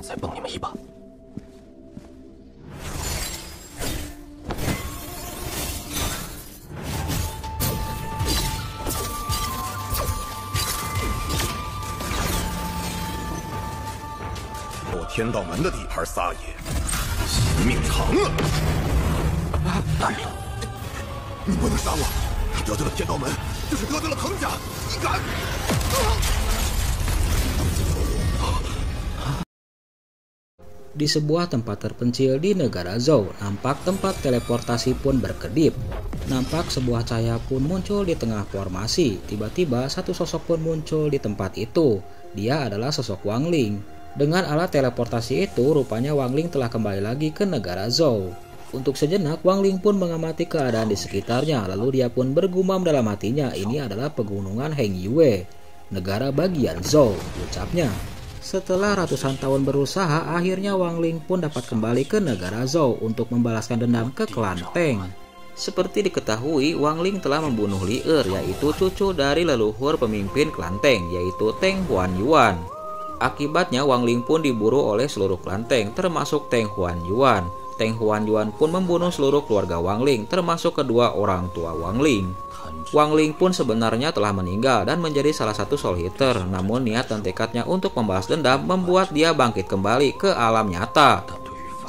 再帮你们一把。我天道门的地盘撒野，惜命长啊！大人，你不能杀我！你得罪了天道门，就是得罪了藤甲，你敢？Di sebuah tempat terpencil di negara Zhou, nampak tempat teleportasi pun berkedip. Nampak sebuah cahaya pun muncul di tengah formasi. Tiba-tiba satu sosok pun muncul di tempat itu. Dia adalah sosok Wang Ling. Dengan alat teleportasi itu, rupanya Wang Ling telah kembali lagi ke negara Zhou. Untuk sejenak, Wang Ling pun mengamati keadaan di sekitarnya. Lalu dia pun bergumam dalam hatinya, ini adalah pegunungan Hengyue, negara bagian Zhou, ucapnya. Setelah ratusan tahun berusaha, akhirnya Wang Ling pun dapat kembali ke negara Zhou untuk membalaskan dendam ke klan Teng. Seperti diketahui, Wang Ling telah membunuh Li Er, yaitu cucu dari leluhur pemimpin klan Teng, yaitu Teng Huanyuan. Akibatnya Wang Ling pun diburu oleh seluruh klan Teng, termasuk Teng Huanyuan. Teng Huanyuan pun membunuh seluruh keluarga Wang Ling, termasuk kedua orang tua Wang Ling. Wang Ling pun sebenarnya telah meninggal dan menjadi salah satu Soul Eater, namun niat dan tekadnya untuk membalas dendam membuat dia bangkit kembali ke alam nyata.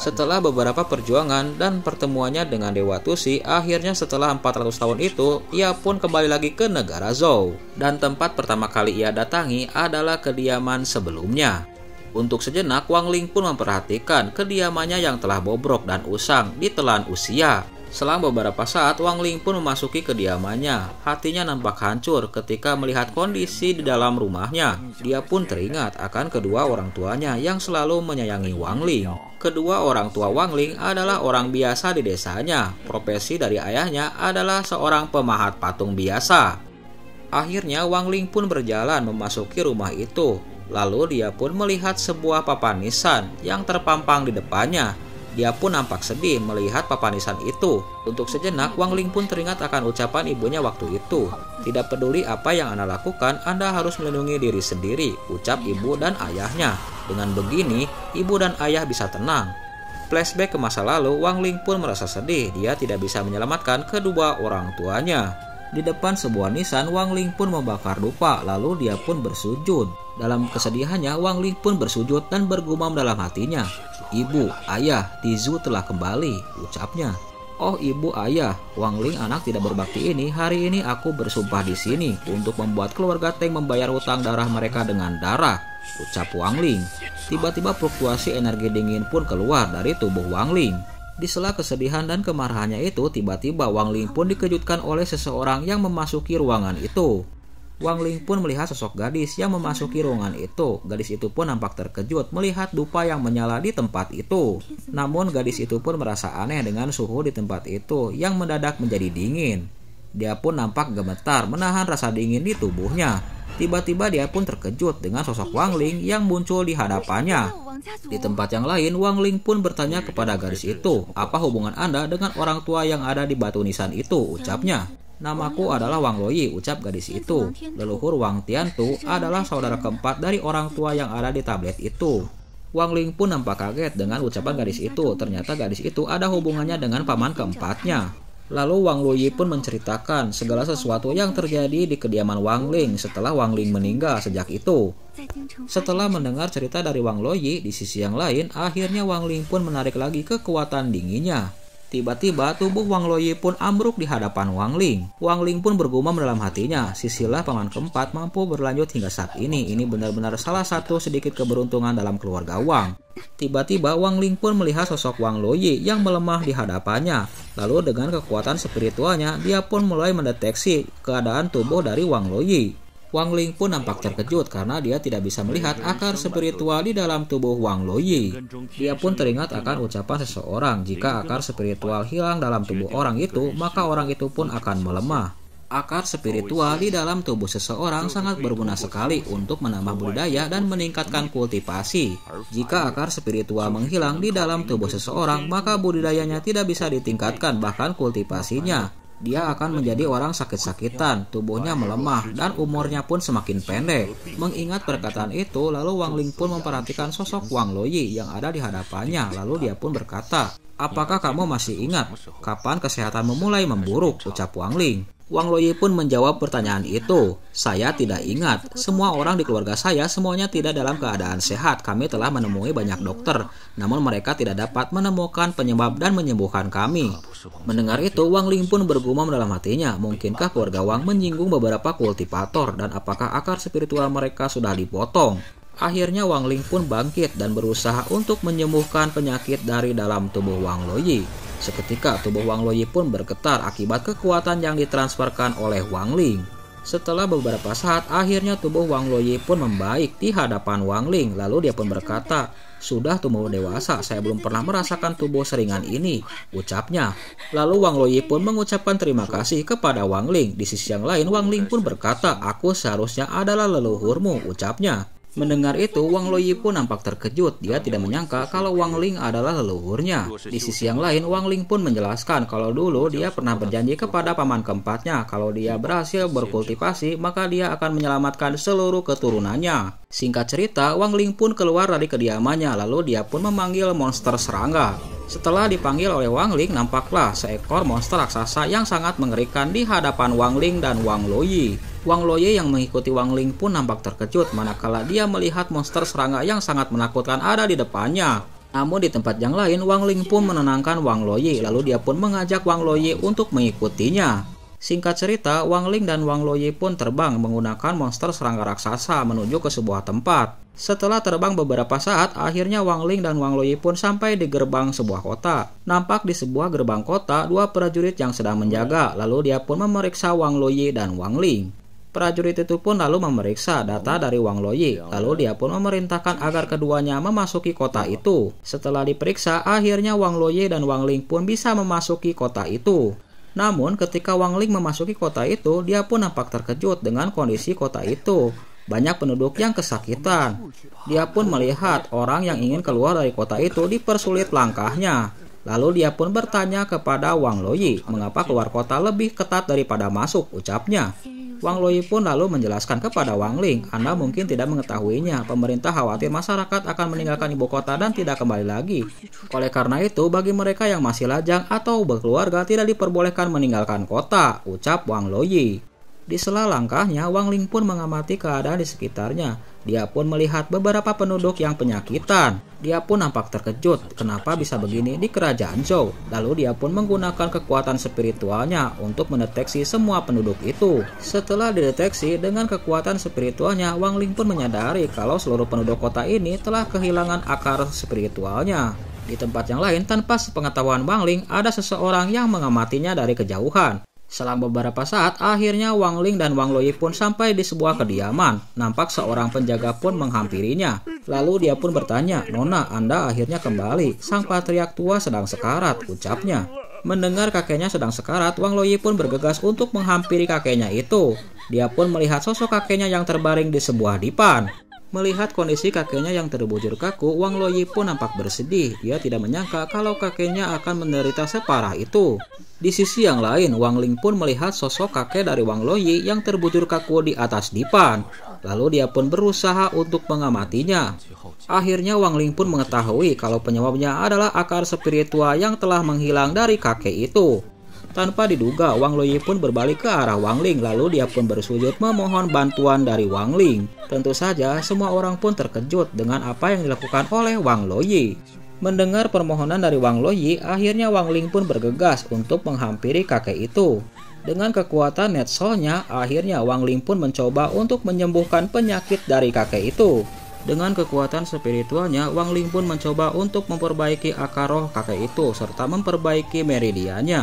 Setelah beberapa perjuangan dan pertemuannya dengan Dewa Tusi, akhirnya setelah 400 tahun itu, ia pun kembali lagi ke negara Zhou. Dan tempat pertama kali ia datangi adalah kediaman sebelumnya. Untuk sejenak, Wang Ling pun memperhatikan kediamannya yang telah bobrok dan usang ditelan usia. Selang beberapa saat, Wang Ling pun memasuki kediamannya. Hatinya nampak hancur ketika melihat kondisi di dalam rumahnya. Dia pun teringat akan kedua orang tuanya yang selalu menyayangi Wang Ling. Kedua orang tua Wang Ling adalah orang biasa di desanya. Profesi dari ayahnya adalah seorang pemahat patung biasa. Akhirnya Wang Ling pun berjalan memasuki rumah itu. Lalu dia pun melihat sebuah papan nisan yang terpampang di depannya. Dia pun nampak sedih melihat papan nisan itu. Untuk sejenak, Wang Ling pun teringat akan ucapan ibunya waktu itu. Tidak peduli apa yang Anda lakukan, Anda harus melindungi diri sendiri, ucap ibu dan ayahnya. Dengan begini, ibu dan ayah bisa tenang. Flashback ke masa lalu, Wang Ling pun merasa sedih. Dia tidak bisa menyelamatkan kedua orang tuanya. Di depan sebuah nisan, Wang Ling pun membakar dupa, lalu dia pun bersujud. Dalam kesedihannya, Wang Ling pun bersujud dan bergumam dalam hatinya. Ibu, ayah, Tizu telah kembali, ucapnya. Oh ibu, ayah, Wang Ling anak tidak berbakti ini, hari ini aku bersumpah di sini untuk membuat keluarga Teng membayar hutang darah mereka dengan darah, ucap Wang Ling. Tiba-tiba fluktuasi energi dingin pun keluar dari tubuh Wang Ling. Di sela kesedihan dan kemarahannya itu, tiba-tiba Wang Ling pun dikejutkan oleh seseorang yang memasuki ruangan itu. Wang Ling pun melihat sosok gadis yang memasuki ruangan itu. Gadis itu pun nampak terkejut melihat dupa yang menyala di tempat itu. Namun gadis itu pun merasa aneh dengan suhu di tempat itu yang mendadak menjadi dingin. Dia pun nampak gemetar menahan rasa dingin di tubuhnya. Tiba-tiba dia pun terkejut dengan sosok Wang Ling yang muncul di hadapannya. Di tempat yang lain, Wang Ling pun bertanya kepada gadis itu, "Apa hubungan Anda dengan orang tua yang ada di batu nisan itu?" ucapnya. "Namaku adalah Wang Luoyi," ucap gadis itu. Leluhur Wang Tiantu adalah saudara keempat dari orang tua yang ada di tablet itu. Wang Ling pun nampak kaget dengan ucapan gadis itu. Ternyata gadis itu ada hubungannya dengan paman keempatnya. Lalu Wang Luoyi pun menceritakan segala sesuatu yang terjadi di kediaman Wang Ling setelah Wang Ling meninggal sejak itu. Setelah mendengar cerita dari Wang Luoyi, di sisi yang lain, akhirnya Wang Ling pun menarik lagi kekuatan dinginnya. Tiba-tiba tubuh Wang Luoyi pun ambruk di hadapan Wang Ling. Wang Ling pun bergumam dalam hatinya, sisilah paman keempat mampu berlanjut hingga saat ini. Ini benar-benar salah satu sedikit keberuntungan dalam keluarga Wang. Tiba-tiba Wang Ling pun melihat sosok Wang Luoyi yang melemah di hadapannya. Lalu dengan kekuatan spiritualnya, dia pun mulai mendeteksi keadaan tubuh dari Wang Luoyi. Wang Ling pun nampak terkejut karena dia tidak bisa melihat akar spiritual di dalam tubuh Wang Luoyi. Dia pun teringat akan ucapan seseorang, jika akar spiritual hilang dalam tubuh orang itu, maka orang itu pun akan melemah. Akar spiritual di dalam tubuh seseorang sangat berguna sekali untuk menambah budidaya dan meningkatkan kultivasi. Jika akar spiritual menghilang di dalam tubuh seseorang, maka budidayanya tidak bisa ditingkatkan, bahkan kultivasinya. dia akan menjadi orang sakit-sakitan, tubuhnya melemah, dan umurnya pun semakin pendek. Mengingat perkataan itu, lalu Wang Ling pun memperhatikan sosok Wang Luoyi yang ada di hadapannya, lalu dia pun berkata, "Apakah kamu masih ingat kapan kesehatanmu mulai memburuk?" ucap Wang Ling. Wang Luoyi pun menjawab pertanyaan itu, "Saya tidak ingat. Semua orang di keluarga saya semuanya tidak dalam keadaan sehat. Kami telah menemui banyak dokter, namun mereka tidak dapat menemukan penyebab dan menyembuhkan kami." Mendengar itu, Wang Ling pun bergumam dalam hatinya, mungkinkah keluarga Wang menyinggung beberapa kultivator dan apakah akar spiritual mereka sudah dipotong? Akhirnya Wang Ling pun bangkit dan berusaha untuk menyembuhkan penyakit dari dalam tubuh Wang Luoyi. Seketika tubuh Wang Luoyi pun bergetar akibat kekuatan yang ditransferkan oleh Wang Ling. Setelah beberapa saat, akhirnya tubuh Wang Luoyi pun membaik di hadapan Wang Ling. Lalu dia pun berkata, "Sudah tumbuh dewasa, saya belum pernah merasakan tubuh seringan ini," ucapnya. Lalu Wang Luoyi pun mengucapkan terima kasih kepada Wang Ling. Di sisi yang lain, Wang Ling pun berkata, "Aku seharusnya adalah leluhurmu," ucapnya. Mendengar itu, Wang Luoyi pun nampak terkejut. Dia tidak menyangka kalau Wang Ling adalah leluhurnya. Di sisi yang lain, Wang Ling pun menjelaskan kalau dulu dia pernah berjanji kepada paman keempatnya kalau dia berhasil berkultivasi, maka dia akan menyelamatkan seluruh keturunannya. Singkat cerita, Wang Ling pun keluar dari kediamannya, lalu dia pun memanggil monster serangga. Setelah dipanggil oleh Wang Ling, nampaklah seekor monster raksasa yang sangat mengerikan di hadapan Wang Ling dan Wang Luoyi. Wang Luoyi yang mengikuti Wang Ling pun nampak terkejut manakala dia melihat monster serangga yang sangat menakutkan ada di depannya. Namun di tempat yang lain, Wang Ling pun menenangkan Wang Luoyi, lalu dia pun mengajak Wang Luoyi untuk mengikutinya. Singkat cerita, Wang Ling dan Wang Luoyi pun terbang menggunakan monster serangga raksasa menuju ke sebuah tempat. Setelah terbang beberapa saat, akhirnya Wang Ling dan Wang Luoyi pun sampai di gerbang sebuah kota. Nampak di sebuah gerbang kota, dua prajurit yang sedang menjaga, lalu dia pun memeriksa Wang Luoyi dan Wang Ling. Prajurit itu pun lalu memeriksa data dari Wang Luoyi, lalu dia pun memerintahkan agar keduanya memasuki kota itu. Setelah diperiksa, akhirnya Wang Luoyi dan Wang Ling pun bisa memasuki kota itu. Namun ketika Wang Ling memasuki kota itu, dia pun nampak terkejut dengan kondisi kota itu. Banyak penduduk yang kesakitan. Dia pun melihat orang yang ingin keluar dari kota itu dipersulit langkahnya. Lalu dia pun bertanya kepada Wang Luoyi, "Mengapa keluar kota lebih ketat daripada masuk?" ucapnya. Wang Luoyi pun lalu menjelaskan kepada Wang Ling, "Anda mungkin tidak mengetahuinya. Pemerintah khawatir masyarakat akan meninggalkan ibu kota dan tidak kembali lagi. Oleh karena itu, bagi mereka yang masih lajang atau berkeluarga tidak diperbolehkan meninggalkan kota," ucap Wang Luoyi. Di sela langkahnya, Wang Ling pun mengamati keadaan di sekitarnya. Dia pun melihat beberapa penduduk yang penyakitan. Dia pun nampak terkejut, kenapa bisa begini di kerajaan Zhou. Lalu dia pun menggunakan kekuatan spiritualnya untuk mendeteksi semua penduduk itu. Setelah dideteksi dengan kekuatan spiritualnya, Wang Ling pun menyadari kalau seluruh penduduk kota ini telah kehilangan akar spiritualnya. Di tempat yang lain, tanpa sepengetahuan Wang Ling, ada seseorang yang mengamatinya dari kejauhan. Selang beberapa saat, akhirnya Wang Ling dan Wang Luoyi pun sampai di sebuah kediaman. Nampak seorang penjaga pun menghampirinya. Lalu dia pun bertanya, "Nona, Anda akhirnya kembali. Sang patriark tua sedang sekarat," ucapnya. Mendengar kakeknya sedang sekarat, Wang Luoyi pun bergegas untuk menghampiri kakeknya itu. Dia pun melihat sosok kakeknya yang terbaring di sebuah dipan. Melihat kondisi kakeknya yang terbujur kaku, Wang Luoyi pun nampak bersedih. Dia tidak menyangka kalau kakeknya akan menderita separah itu. Di sisi yang lain, Wang Ling pun melihat sosok kakek dari Wang Luoyi yang terbujur kaku di atas dipan. Lalu dia pun berusaha untuk mengamatinya. Akhirnya Wang Ling pun mengetahui kalau penyebabnya adalah akar spiritual yang telah menghilang dari kakek itu. Tanpa diduga, Wang Luoyi pun berbalik ke arah Wang Ling, lalu dia pun bersujud memohon bantuan dari Wang Ling. Tentu saja, semua orang pun terkejut dengan apa yang dilakukan oleh Wang Luoyi. Mendengar permohonan dari Wang Luoyi, akhirnya Wang Ling pun bergegas untuk menghampiri kakek itu. Dengan kekuatan net soul-nya, akhirnya Wang Ling pun mencoba untuk menyembuhkan penyakit dari kakek itu. Dengan kekuatan spiritualnya, Wang Ling pun mencoba untuk memperbaiki akar roh kakek itu serta memperbaiki meridiannya.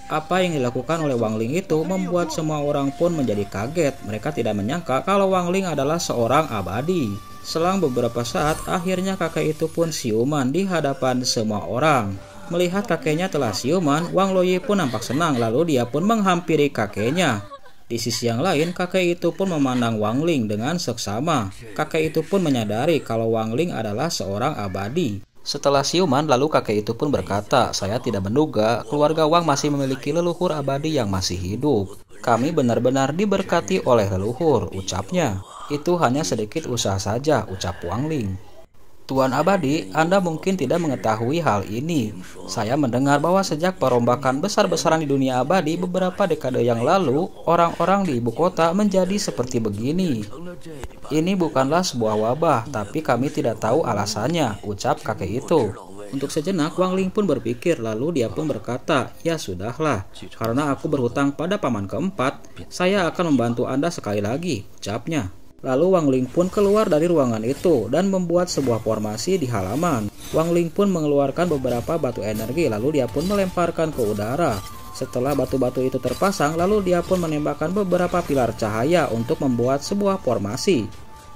Apa yang dilakukan oleh Wang Ling itu membuat semua orang pun menjadi kaget. Mereka tidak menyangka kalau Wang Ling adalah seorang abadi. Selang beberapa saat, akhirnya kakek itu pun siuman di hadapan semua orang. Melihat kakeknya telah siuman, Wang Luoyi pun nampak senang, lalu dia pun menghampiri kakeknya. Di sisi yang lain, kakek itu pun memandang Wang Ling dengan seksama. Kakek itu pun menyadari kalau Wang Ling adalah seorang abadi. Setelah siuman, lalu kakek itu pun berkata, "Saya tidak menduga keluarga Wang masih memiliki leluhur abadi yang masih hidup. Kami benar-benar diberkati oleh leluhur," ucapnya. "Itu hanya sedikit usaha saja," ucap Wang Ling. "Tuan Abadi, Anda mungkin tidak mengetahui hal ini. Saya mendengar bahwa sejak perombakan besar-besaran di dunia abadi beberapa dekade yang lalu, orang-orang di ibu kota menjadi seperti begini. Ini bukanlah sebuah wabah, tapi kami tidak tahu alasannya," ucap kakek itu. Untuk sejenak, Wang Ling pun berpikir, lalu dia pun berkata, "Ya sudahlah, karena aku berhutang pada paman keempat, saya akan membantu Anda sekali lagi," ucapnya. Lalu Wang Ling pun keluar dari ruangan itu dan membuat sebuah formasi di halaman. Wang Ling pun mengeluarkan beberapa batu energi, lalu dia pun melemparkan ke udara. Setelah batu-batu itu terpasang, lalu dia pun menembakkan beberapa pilar cahaya untuk membuat sebuah formasi.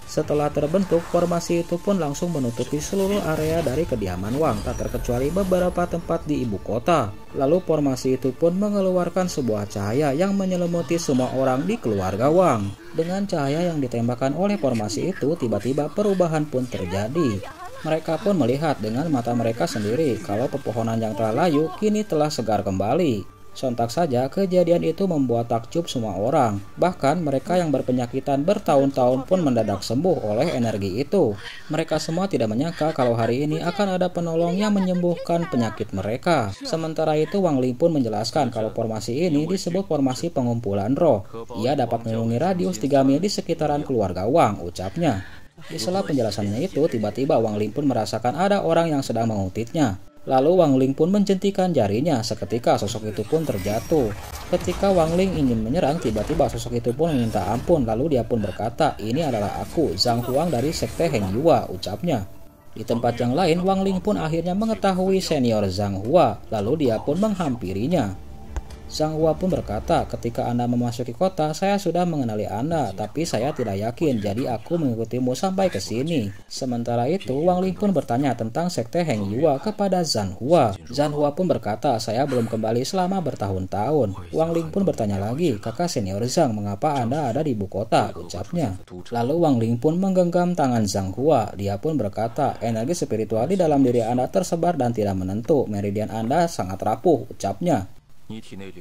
Setelah terbentuk, formasi itu pun langsung menutupi seluruh area dari kediaman Wang, tak terkecuali beberapa tempat di ibu kota. Lalu formasi itu pun mengeluarkan sebuah cahaya yang menyelimuti semua orang di keluarga Wang. Dengan cahaya yang ditembakkan oleh formasi itu, tiba-tiba perubahan pun terjadi. Mereka pun melihat dengan mata mereka sendiri kalau pepohonan yang telah layu kini telah segar kembali. Sontak saja kejadian itu membuat takjub semua orang. Bahkan mereka yang berpenyakitan bertahun-tahun pun mendadak sembuh oleh energi itu. Mereka semua tidak menyangka kalau hari ini akan ada penolong yang menyembuhkan penyakit mereka. Sementara itu Wang Ling pun menjelaskan kalau formasi ini disebut formasi pengumpulan roh. Ia dapat melindungi radius 3 mil di sekitaran keluarga Wang, ucapnya. Di sela penjelasannya itu, tiba-tiba Wang Ling pun merasakan ada orang yang sedang mengutitnya. Lalu Wang Ling pun menjentikan jarinya, seketika sosok itu pun terjatuh. Ketika Wang Ling ingin menyerang, tiba-tiba sosok itu pun meminta ampun, lalu dia pun berkata, "Ini adalah aku, Zhang Huang dari Sekte Heng Yua," ucapnya. Di tempat yang lain, Wang Ling pun akhirnya mengetahui senior Zhang Hua, lalu dia pun menghampirinya. Zhang Hua pun berkata, "Ketika Anda memasuki kota, saya sudah mengenali Anda, tapi saya tidak yakin, jadi aku mengikutimu sampai ke sini." Sementara itu, Wang Ling pun bertanya tentang Sekte Heng Yua kepada Zhang Hua. Zhang Hua pun berkata, "Saya belum kembali selama bertahun-tahun." Wang Ling pun bertanya lagi, "Kakak senior Zhang, mengapa Anda ada di ibu kota?" ucapnya. Lalu Wang Ling pun menggenggam tangan Zhang Hua. Dia pun berkata, "Energi spiritual di dalam diri Anda tersebar dan tidak menentu. Meridian Anda sangat rapuh," ucapnya.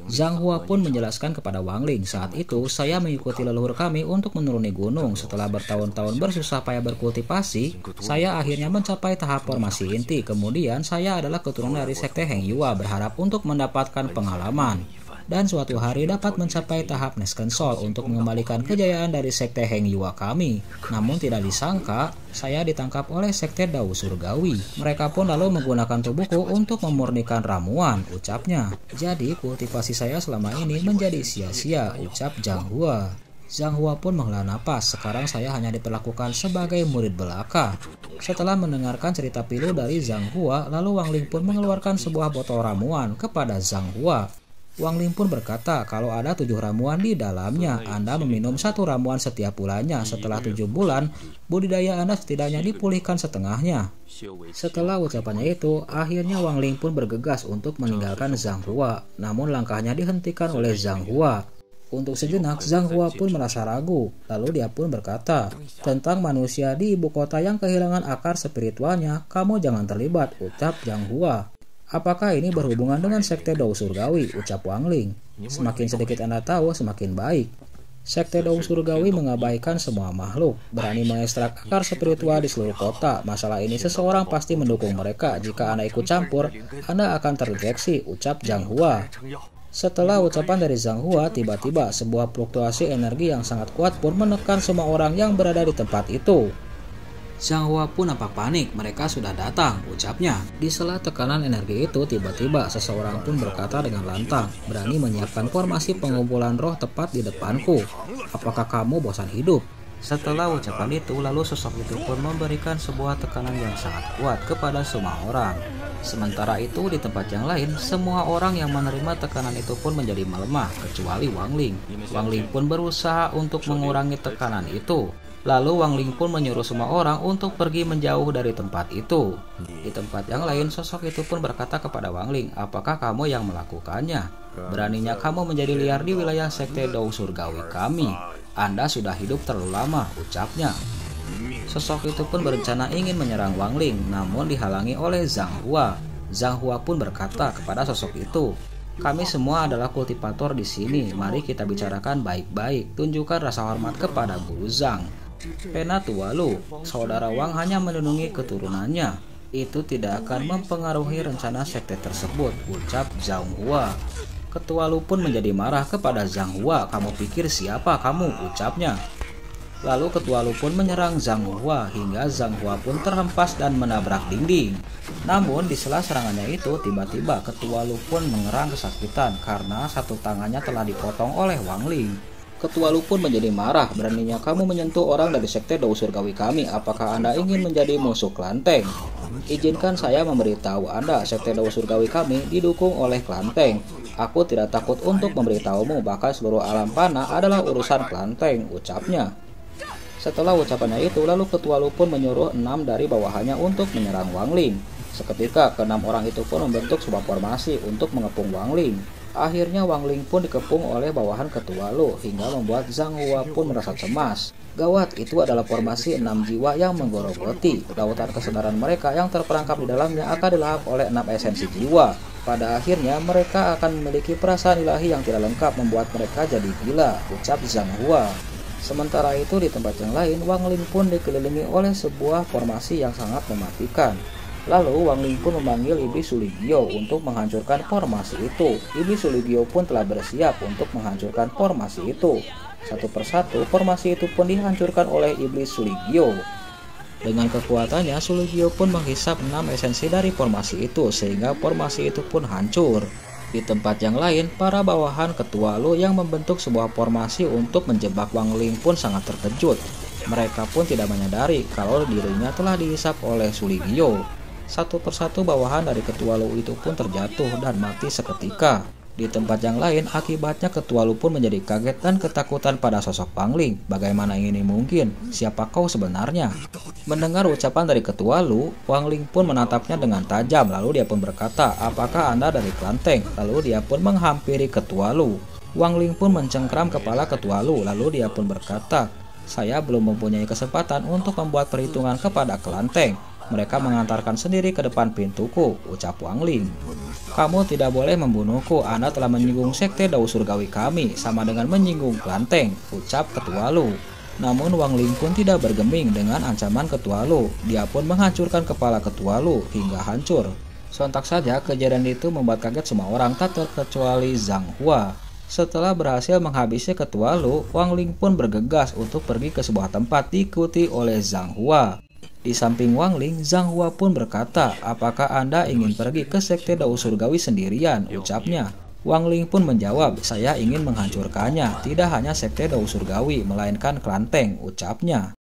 Zhang Hua pun menjelaskan kepada Wang Ling, "Saat itu saya mengikuti leluhur kami untuk menuruni gunung. Setelah bertahun-tahun bersusah payah berkultivasi, saya akhirnya mencapai tahap formasi inti. Kemudian saya adalah keturunan dari Sekte Heng Yua, berharap untuk mendapatkan pengalaman. Dan suatu hari dapat mencapai tahap Nesken Soul untuk mengembalikan kejayaan dari Sekte Heng Yua kami. Namun tidak disangka, saya ditangkap oleh Sekte Dao Surgawi. Mereka pun lalu menggunakan tubuhku untuk memurnikan ramuan," ucapnya. "Jadi kultivasi saya selama ini menjadi sia-sia," ucap Zhang Hua. Zhang Hua pun menghela napas, "Sekarang saya hanya diperlakukan sebagai murid belaka." Setelah mendengarkan cerita pilu dari Zhang Hua, lalu Wang Ling pun mengeluarkan sebuah botol ramuan kepada Zhang Hua. Wang Ling pun berkata, "Kalau ada 7 ramuan di dalamnya, Anda meminum 1 ramuan setiap bulannya. Setelah 7 bulan, budidaya Anda setidaknya dipulihkan setengahnya." Setelah ucapannya itu, akhirnya Wang Ling pun bergegas untuk meninggalkan Zhang Hua. Namun langkahnya dihentikan oleh Zhang Hua. Untuk sejenak, Zhang Hua pun merasa ragu. Lalu dia pun berkata, "Tentang manusia di ibu kota yang kehilangan akar spiritualnya, kamu jangan terlibat," ucap Zhang Hua. "Apakah ini berhubungan dengan Sekte Dao Surgawi?" ucap Wang Ling. "Semakin sedikit Anda tahu, semakin baik. Sekte Dao Surgawi mengabaikan semua makhluk, berani mengekstrak akar spiritual di seluruh kota. Masalah ini seseorang pasti mendukung mereka. Jika Anda ikut campur, Anda akan terdeteksi," ucap Zhang Hua. Setelah ucapan dari Zhang Hua, tiba-tiba sebuah fluktuasi energi yang sangat kuat pun menekan semua orang yang berada di tempat itu. Zhang Hua pun nampak panik, "Mereka sudah datang," ucapnya. Di sela tekanan energi itu, tiba-tiba seseorang pun berkata dengan lantang, "Berani menyiapkan formasi pengumpulan roh tepat di depanku. Apakah kamu bosan hidup?" Setelah ucapan itu, lalu sosok itu pun memberikan sebuah tekanan yang sangat kuat kepada semua orang. Sementara itu, di tempat yang lain, semua orang yang menerima tekanan itu pun menjadi melemah, kecuali Wang Ling. Wang Ling pun berusaha untuk mengurangi tekanan itu. Lalu Wang Ling pun menyuruh semua orang untuk pergi menjauh dari tempat itu. Di tempat yang lain, sosok itu pun berkata kepada Wang Ling, "Apakah kamu yang melakukannya? Beraninya kamu menjadi liar di wilayah Sekte Dao Surgawi kami. Anda sudah hidup terlalu lama," ucapnya. Sosok itu pun berencana ingin menyerang Wang Ling, namun dihalangi oleh Zhang Hua. Zhang Hua pun berkata kepada sosok itu, "Kami semua adalah kultivator di sini. Mari kita bicarakan baik-baik. Tunjukkan rasa hormat kepada Guru Zhang." "Pena Tualu, saudara Wang hanya melindungi keturunannya. Itu tidak akan mempengaruhi rencana sekte tersebut," ucap Zhang Hua. Ketua Lu pun menjadi marah kepada Zhang Hua. "Kamu pikir siapa kamu?" ucapnya. Lalu Ketua Lu pun menyerang Zhang Hua hingga Zhang Hua pun terhempas dan menabrak dinding. Namun di sela serangannya itu tiba-tiba Ketua Lu pun mengerang kesakitan karena satu tangannya telah dipotong oleh Wang Ling. Ketua Lu pun menjadi marah. "Beraninya kamu menyentuh orang dari sekte Dao Surgawi kami. Apakah Anda ingin menjadi musuh Klanteng? Izinkan saya memberitahu Anda, sekte Dao Surgawi kami didukung oleh Klanteng. Aku tidak takut untuk memberitahumu, bahkan seluruh alam panah adalah urusan Klanteng," ucapnya. Setelah ucapannya itu, lalu Ketua Lu pun menyuruh 6 dari bawahannya untuk menyerang Wang Ling. Seketika, ke-6 orang itu pun membentuk sebuah formasi untuk mengepung Wang Ling. Akhirnya Wang Ling pun dikepung oleh bawahan Ketua Lu, hingga membuat Zhang Hua pun merasa cemas. Gawat, itu adalah formasi 6 jiwa yang menggerogoti. Lautan kesadaran mereka yang terperangkap di dalamnya akan dilahap oleh 6 esensi jiwa. Pada akhirnya, mereka akan memiliki perasaan ilahi yang tidak lengkap, membuat mereka jadi gila, ucap Zhang Hua. Sementara itu di tempat yang lain, Wang Ling pun dikelilingi oleh sebuah formasi yang sangat mematikan. Lalu Wang Ling pun memanggil Iblis Suligyo untuk menghancurkan formasi itu. Iblis Suligyo pun telah bersiap untuk menghancurkan formasi itu. Satu persatu formasi itu pun dihancurkan oleh Iblis Suligyo. Dengan kekuatannya, Suligyo pun menghisap 6 esensi dari formasi itu sehingga formasi itu pun hancur. Di tempat yang lain, para bawahan Ketua Lu yang membentuk sebuah formasi untuk menjebak Wang Ling pun sangat terkejut. Mereka pun tidak menyadari kalau dirinya telah dihisap oleh Suligyo. Satu persatu bawahan dari Ketua Lu itu pun terjatuh dan mati seketika. Di tempat yang lain, akibatnya Ketua Lu pun menjadi kaget dan ketakutan pada sosok Wang Ling. Bagaimana ini mungkin? Siapa kau sebenarnya? Mendengar ucapan dari Ketua Lu, Wang Ling pun menatapnya dengan tajam. Lalu dia pun berkata, "Apakah Anda dari Klanteng?" Lalu dia pun menghampiri Ketua Lu. Wang Ling pun mencengkram kepala Ketua Lu. Lalu dia pun berkata, "Saya belum mempunyai kesempatan untuk membuat perhitungan kepada Klanteng. Mereka mengantarkan sendiri ke depan pintuku," ucap Wang Ling. "Kamu tidak boleh membunuhku. Anda telah menyinggung sekte Dao Surgawi kami, sama dengan menyinggung Klanteng," ucap Ketua Lu. Namun Wang Ling pun tidak bergeming dengan ancaman Ketua Lu. Dia pun menghancurkan kepala Ketua Lu hingga hancur. Sontak saja kejadian itu membuat kaget semua orang, tak terkecuali Zhang Hua. Setelah berhasil menghabisi Ketua Lu, Wang Ling pun bergegas untuk pergi ke sebuah tempat diikuti oleh Zhang Hua. Di samping Wang Ling, Zhang Hua pun berkata, "Apakah Anda ingin pergi ke sekte Dao Surgawi sendirian?" ucapnya. Wang Ling pun menjawab, "Saya ingin menghancurkannya, tidak hanya sekte Dao Surgawi, melainkan Klanteng," ucapnya.